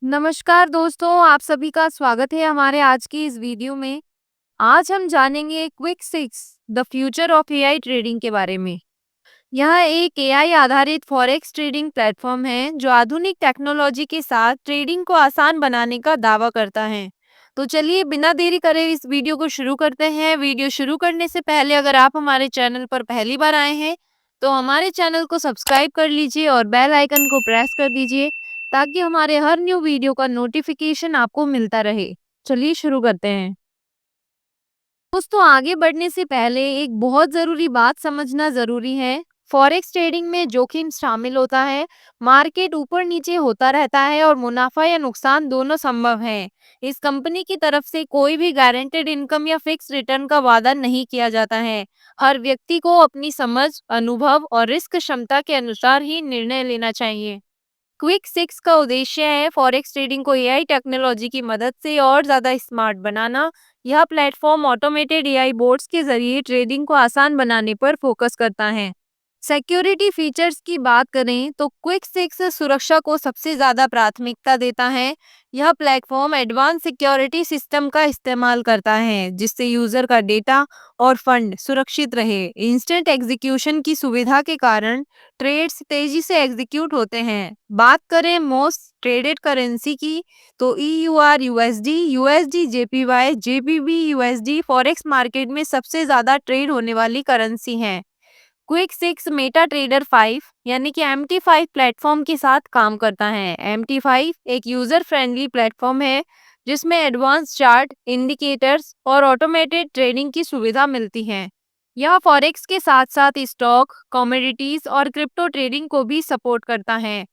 नमस्कार दोस्तों, आप सभी का स्वागत है हमारे आज की इस वीडियो में। आज हम जानेंगे quick six the future of AI trading के बारे में। यह एक एआई आधारित फॉरेक्स ट्रेडिंग प्लेटफॉर्म है जो आधुनिक टेक्नोलॉजी के साथ ट्रेडिंग को आसान बनाने का दावा करता है। तो चलिए बिना देरी करे इस वीडियो को शुरू करते हैं। वीडियो शुरू करने से पहले अगर आप हमारे चैनल पर पहली बार आए हैं तो हमारे चैनल को सब्सक्राइब कर लीजिए और बेल आइकन को प्रेस कर दीजिए ताकि हमारे हर न्यू वीडियो का नोटिफिकेशन आपको मिलता रहे। चलिए शुरू करते हैं। दोस्तों, आगे बढ़ने से पहले एक बहुत ज़रूरी बात समझना ज़रूरी है। फॉरेक्स ट्रेडिंग में जोखिम शामिल होता है। मार्केट ऊपर नीचे होता रहता है और मुनाफा या नुकसान दोनों संभव है। इस कंपनी की तरफ से कोई भी गारंटेड इनकम या फिक्स रिटर्न का वादा नहीं किया जाता है। हर व्यक्ति को अपनी समझ, अनुभव और रिस्क क्षमता के अनुसार ही निर्णय लेना चाहिए। क्विक सिक्स का उद्देश्य है फॉरेक्स ट्रेडिंग को एआई टेक्नोलॉजी की मदद से और ज़्यादा स्मार्ट बनाना। यह प्लेटफॉर्म ऑटोमेटेड एआई बोर्ड्स के जरिए ट्रेडिंग को आसान बनाने पर फोकस करता है। सिक्योरिटी फीचर्स की बात करें तो क्विक सिक्स सुरक्षा को सबसे ज़्यादा प्राथमिकता देता है। यह प्लेटफॉर्म एडवांस सिक्योरिटी सिस्टम का इस्तेमाल करता है जिससे यूज़र का डेटा और फंड सुरक्षित रहे। इंस्टेंट एग्जीक्यूशन की सुविधा के कारण ट्रेड्स तेजी से एग्जीक्यूट होते हैं। बात करें मोस्ट ट्रेडेड करेंसी की तो EUR USD, USD JPY, JPB USD forex market में सबसे ज़्यादा ट्रेड होने वाली करेंसी हैं। क्विक सिक्स मेटा ट्रेडर 5 यानी कि MT5 प्लेटफॉर्म के साथ काम करता है। MT5 एक यूजर फ्रेंडली प्लेटफॉर्म है जिसमें एडवांस चार्ट, इंडिकेटर्स और ऑटोमेटेड ट्रेडिंग की सुविधा मिलती है। यह फॉरेक्स के साथ साथ स्टॉक, कमोडिटीज और क्रिप्टो ट्रेडिंग को भी सपोर्ट करता है।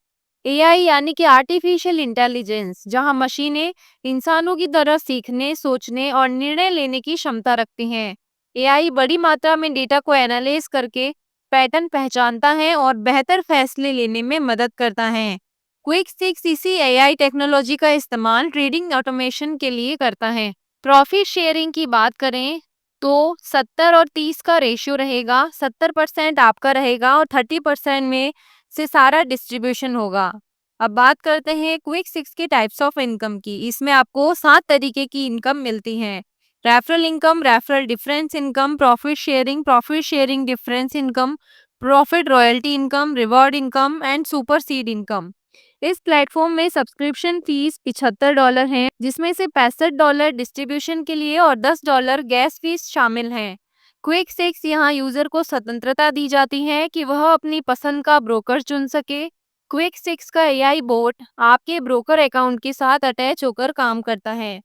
एआई यानी कि आर्टिफिशियल इंटेलिजेंस, जहां मशीनें इंसानों की तरह सीखने, सोचने और निर्णय लेने की क्षमता रखती हैं। एआई बड़ी मात्रा में डेटा को एनालाइज करके पैटर्न पहचानता है और बेहतर फैसले लेने में मदद करता है। क्विक सिक्स इसी एआई टेक्नोलॉजी का इस्तेमाल ट्रेडिंग ऑटोमेशन के लिए करता है। प्रॉफिट शेयरिंग की बात करें तो 70 और 30 का रेशियो रहेगा। 70% आपका रहेगा और 30% में से सारा डिस्ट्रीब्यूशन होगा। अब बात करते हैं क्विक सिक्स के टाइप्स ऑफ इनकम की। इसमें आपको 7 तरीके की इनकम मिलती है। Referral income, referral difference income, profit sharing difference income, profit royalty income, reward income and super seed income. इस प्लेटफॉर्म में सब्सक्रिप्शन फीस $75 है जिसमें से $65 डिस्ट्रीब्यूशन के लिए और $10 गैस फीस शामिल हैं। क्विक सिक्स यहाँ यूजर को स्वतंत्रता दी जाती है कि वह अपनी पसंद का ब्रोकर चुन सके। क्विक सिक्स का एआई बोट आपके ब्रोकर अकाउंट के साथ अटैच होकर काम करता है।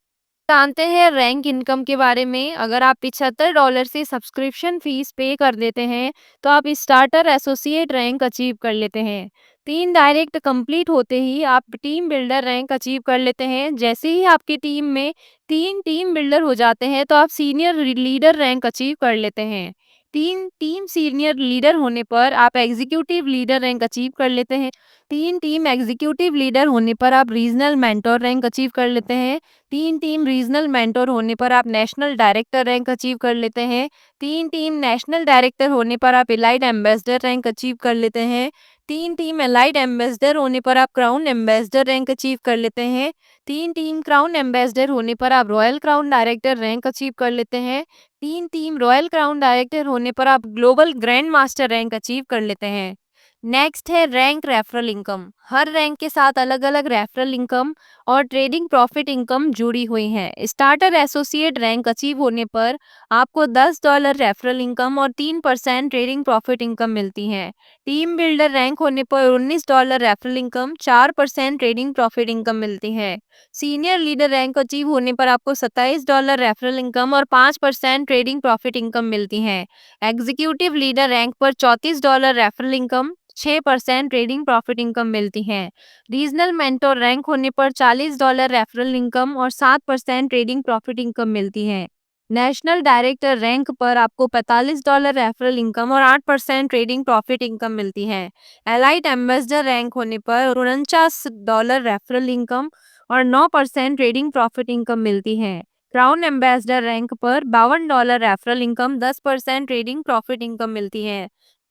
जानते हैं रैंक इनकम के बारे में। अगर आप $75 से सब्सक्रिप्शन फीस पे कर देते हैं तो आप स्टार्टर एसोसिएट रैंक अचीव कर लेते हैं। 3 डायरेक्ट कंप्लीट होते ही आप टीम बिल्डर रैंक अचीव कर लेते हैं। जैसे ही आपकी टीम में 3 टीम बिल्डर हो जाते हैं तो आप सीनियर लीडर रैंक अचीव कर लेते हैं। 3 टीम सीनियर लीडर होने पर आप एग्जीक्यूटिव लीडर रैंक अचीव कर लेते हैं। 3 टीम एग्जीक्यूटिव लीडर होने पर आप रीजनल मेंटर रैंक अचीव कर लेते हैं। 3 टीम रीजनल मेंटर होने पर आप नेशनल डायरेक्टर रैंक अचीव कर लेते हैं। 3 टीम नेशनल डायरेक्टर होने पर आप एलाइड एम्बेसडर रैंक अचीव कर लेते हैं। 3 टीम एलाइड एम्बेसडर होने पर आप क्राउन एम्बेसडर रैंक अचीव कर लेते हैं। 3 टीम क्राउन एम्बेसडर होने पर आप royal crown director rank achieve कर लेते हैं। 3 टीम रॉयल क्राउन डायरेक्टर होने पर आप global grand master rank achieve कर लेते हैं। नेक्स्ट है रैंक रेफरल इनकम। हर रैंक के साथ अलग अलग रेफरल इनकम और ट्रेडिंग प्रॉफिट इनकम जुड़ी हुई है। स्टार्टर एसोसिएट रैंक अचीव होने पर आपको $10 रेफरल इनकम और 3% ट्रेडिंग प्रॉफिट इनकम मिलती है। टीम बिल्डर रैंक होने पर $19 referral income, 4% trading profit income मिलती है। सीनियर लीडर रैंक अचीव होने पर आपको $27 रेफरल इनकम और 5% ट्रेडिंग प्रॉफिट इनकम मिलती है। एग्जीक्यूटिव लीडर रैंक पर $34 referral income, 6% trading profit income मिलती है। रीजनल मेंटर रैंक होने पर $40 रेफरल इनकम और 7% ट्रेडिंग प्रॉफिट इनकम मिलती है। नेशनल डायरेक्टर रैंक पर आपको $45 रेफरल इनकम और 8% ट्रेडिंग प्रॉफिट इनकम मिलती है। एलाइट एम्बेसडर रैंक होने पर $49 रेफरल इनकम और 9% ट्रेडिंग प्रॉफिट इनकम मिलती है। क्राउन एम्बेसडर रैंक पर $52 referral income, 10% trading profit income मिलती है।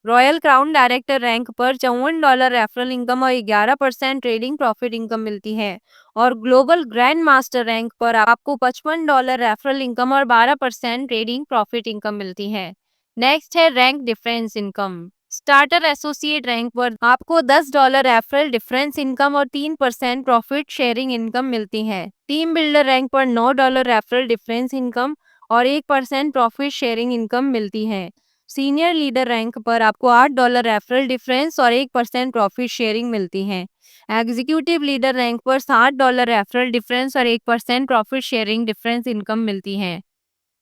रॉयल क्राउन डायरेक्टर रैंक पर $54 रेफरल इनकम और 11% ट्रेडिंग प्रॉफिट इनकम मिलती है। और ग्लोबल ग्रैंड मास्टर रैंक पर आपको $55 रेफरल इनकम और 12% ट्रेडिंग प्रॉफिट इनकम मिलती है। नेक्स्ट है rank difference income. Starter associate rank पर आपको $10 रेफरल डिफरेंस इनकम और 3% प्रॉफिट शेयरिंग इनकम मिलती है। टीम बिल्डर रैंक पर $9 रेफरल डिफरेंस इनकम और 1% प्रॉफिट शेयरिंग इनकम मिलती है। सीनियर लीडर रैंक पर आपको $8 रेफरल डिफरेंस और 1% प्रॉफिट शेयरिंग मिलती है। एग्जीक्यूटिव लीडर रैंक पर $60 रेफरल डिफरेंस और 1% प्रॉफिट शेयरिंग डिफरेंस इनकम मिलती है।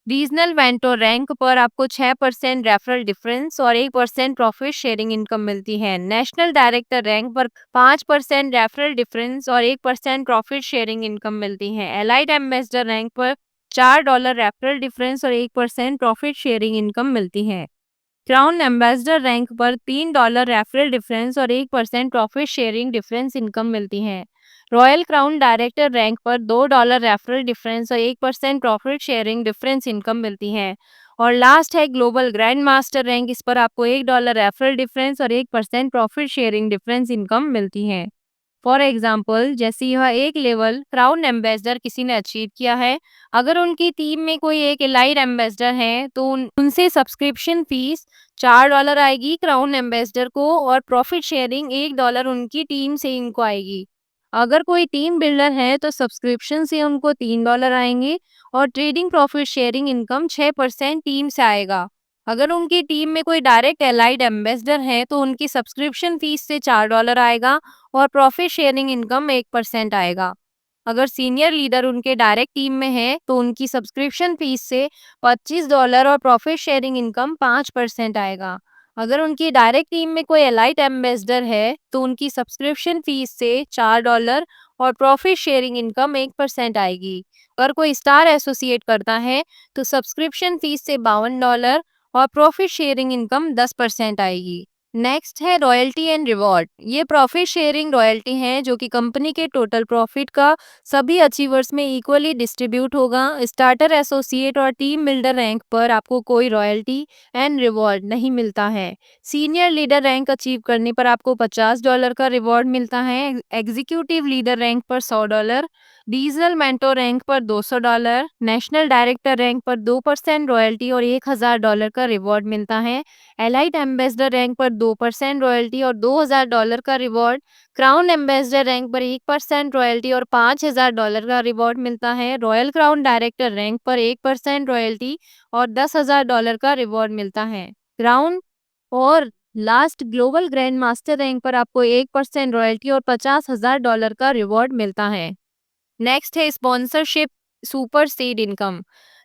रीजनल वेंटोर रैंक पर आपको 6% रेफरल डिफरेंस और 1% प्रॉफिट शेयरिंग इनकम मिलती है। नेशनल डायरेक्टर रैंक पर 5% रेफरल डिफरेंस और 1% प्रॉफिट शेयरिंग इनकम मिलती है। एलाइट एम्बेसडर रैंक पर $4 रेफरल डिफरेंस और 1% प्रॉफिट शेयरिंग इनकम मिलती है। क्राउन एम्बेसडर रैंक पर $3 रेफरल डिफरेंस और 1% प्रॉफिट शेयरिंग डिफरेंस इनकम मिलती है। रॉयल क्राउन डायरेक्टर रैंक पर $2 रेफरल डिफरेंस और 1% प्रॉफिट शेयरिंग डिफरेंस इनकम मिलती है। और लास्ट है ग्लोबल ग्रैंड मास्टर रैंक, इस पर आपको $1 रेफरल डिफरेंस और 1% प्रॉफिट शेयरिंग डिफरेंस इनकम मिलती है। फॉर एग्जाम्पल, जैसे यह एक लेवल क्राउन एम्बेसडर किसी ने अचीव किया है, अगर उनकी टीम में कोई एक एलाइड एम्बेसडर है तो उनसे सब्सक्रिप्शन फीस $4 आएगी क्राउन एम्बेसडर को और प्रॉफिट शेयरिंग $1 उनकी टीम से इनको आएगी। अगर कोई टीम बिल्डर है तो सब्सक्रिप्शन से उनको $3 आएंगे और trading profit sharing income 6% team से आएगा। अगर उनकी टीम में कोई डायरेक्ट एलाइड एम्बेसडर है तो उनकी सब्सक्रिप्शन फीस से $4 आएगा और प्रॉफिट शेयरिंग इनकम 1% आएगा। अगर सीनियर लीडर उनके डायरेक्ट टीम में है तो उनकी सब्सक्रिप्शन फीस से $25 और प्रॉफिट शेयरिंग इनकम 5% आएगा। अगर उनकी डायरेक्ट टीम में कोई एलाइट एम्बेसडर है तो उनकी सब्सक्रिप्शन फीस से $4 और प्रॉफिट शेयरिंग इनकम 1% आएगी। अगर कोई स्टार एसोसिएट करता है तो सब्सक्रिप्शन फीस से $52 और प्रॉफिट शेयरिंग इनकम 10% आएगी। नेक्स्ट है रॉयल्टी एंड रिवॉर्ड। ये प्रॉफिट शेयरिंग रॉयल्टी है जो कि कंपनी के टोटल प्रॉफिट का सभी अचीवर्स में इक्वली डिस्ट्रीब्यूट होगा। स्टार्टर एसोसिएट और टीम बिल्डर रैंक पर आपको कोई रॉयल्टी एंड रिवॉर्ड नहीं मिलता है। सीनियर लीडर रैंक अचीव करने पर आपको $50 का रिवॉर्ड मिलता है। एग्जीक्यूटिव लीडर रैंक पर $100, रीजनल मेंटोर रैंक पर $200, नेशनल डायरेक्टर रैंक पर 2% रॉयल्टी और $1000 का रिवॉर्ड मिलता है। एलाइट एम्बेसडर रैंक पर 2% रॉयल्टी और $2000 का रिवॉर्ड, क्राउन एम्बेसडर रैंक पर 1% रॉयल्टी और $5000 का रिवॉर्ड मिलता है। रॉयल क्राउन डायरेक्टर रैंक पर 1% रॉयल्टी और $10,000 का रिवॉर्ड मिलता है। क्राउन और last global grand master rank पर आपको 1% रॉयल्टी और $50,000 का रिवॉर्ड मिलता है। नेक्स्ट है स्पॉन्सरशिप सुपर सीड इनकम।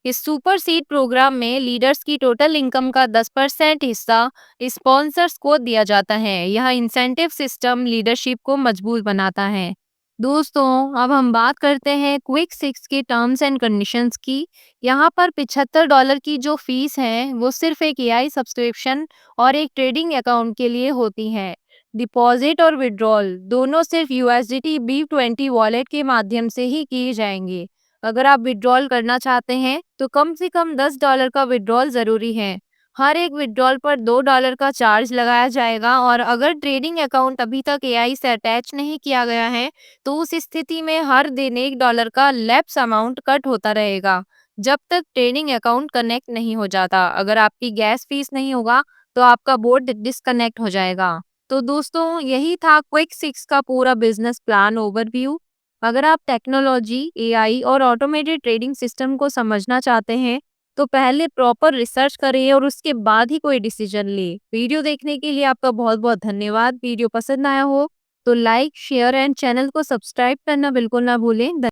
इस सुपर सीड प्रोग्राम में लीडर्स की टोटल इनकम का 10% हिस्सा स्पॉन्सर्स को दिया जाता है। यह इंसेंटिव सिस्टम लीडरशिप को मजबूत बनाता है। दोस्तों, अब हम बात करते हैं क्विक सिक्स के टर्म्स एंड कंडीशंस की। यहाँ पर $75 की जो फीस है वो सिर्फ एक एआई सब्सक्रिप्शन और एक ट्रेडिंग अकाउंट के लिए होती है। डिपॉजिट और विड्रॉल दोनों सिर्फ USDT B20 वॉलेट के माध्यम से ही किए जाएंगे। अगर आप विड्रॉल करना चाहते हैं तो कम से कम $10 का विड्रॉल जरूरी है। हर एक विड्रॉल पर $2 का चार्ज लगाया जाएगा और अगर ट्रेडिंग अकाउंट अभी तक एआई से अटैच नहीं किया गया है तो उस स्थिति में हर दिन $1 का लैप्स अमाउंट कट होता रहेगा जब तक ट्रेडिंग अकाउंट कनेक्ट नहीं हो जाता। अगर आपकी गैस फीस नहीं होगा तो आपका बोर्ड डिस्कनेक्ट हो जाएगा। तो दोस्तों, यही था क्विक सिक्स का पूरा बिजनेस प्लान ओवरव्यू। अगर आप टेक्नोलॉजी, एआई और ऑटोमेटेड ट्रेडिंग सिस्टम को समझना चाहते हैं तो पहले प्रॉपर रिसर्च करें और उसके बाद ही कोई डिसीजन लें। वीडियो देखने के लिए आपका बहुत बहुत धन्यवाद। वीडियो पसंद आया हो तो लाइक, शेयर एंड चैनल को सब्सक्राइब करना बिल्कुल ना भूलें।